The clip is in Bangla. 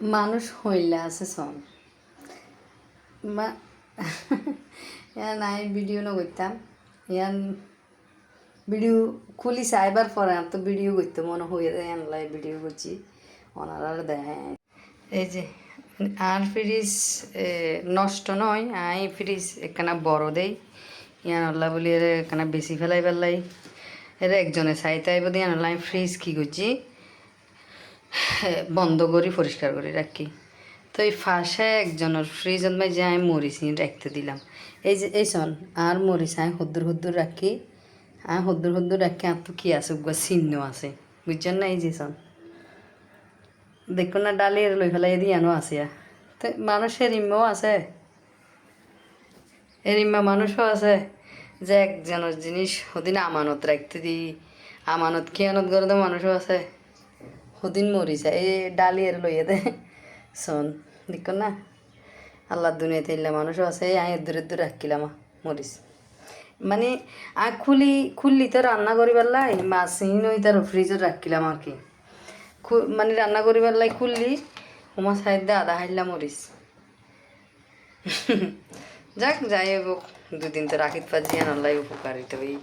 মানুষ হইলে আছে সন মা ইয়ান আই ভিডিও ন করতাম ইয়ান ভিডিও খুলি চাইবার পরে আর তো ভিডিও করতে মনে হয়ে এনলাই ভিডিও করছি ওনারা দেখে এই যে আর ফ্রিজ নষ্ট নয় আই ফ্রিজ একখানা বড় দেই ইয়ান আল্লাহ বলি এর একখানা বেশি ফেলাই পেলাই এর একজনে চাইতে আইব দিয়ে আনলাম ফ্রিজ কী করছি বন্ধ করি পরিষ্কার করে রাখি তো এই ফাঁসে একজনের ফ্রিজত মাই যে আমি মরিচ রাখতে দিলাম এই যে এই শোন আর মরিচ আমি হদ্দুর রাখি আমি হদ্দুর রাখি আর তো কী আছে চিহ্ন আছে বুঝছেন না এই যে শোন দেখুন না ডালি লই ফেলাই দিয়ানো আছে তো মানুষের ইম্মাও আছে এর ইম্মা মানুষও আছে যে একজনের জিনিস ওদিন আমানত রাখতে দিই আমানত খেয়ানত করে তো মানুষও আছে ওদিন মরি যায় এই ডালি এর লইয়ে দে শোন দেখুন না আল্লাহর দুনিয়াতে এলে মানুষও আছে আই দূরে রাখিলাম মরিস মানে আ খুললি তো রান্না করিবার লাই মাছ ওই তার ফ্রিজত রাখিলাম আর কি মানে রান্না করিবার লাই খুললি আমার সাইড আদা হাইলাম মরিস যাক যাই হোক দুদিন তো রাখিত পারছি আল্লাহ উপকারিত হই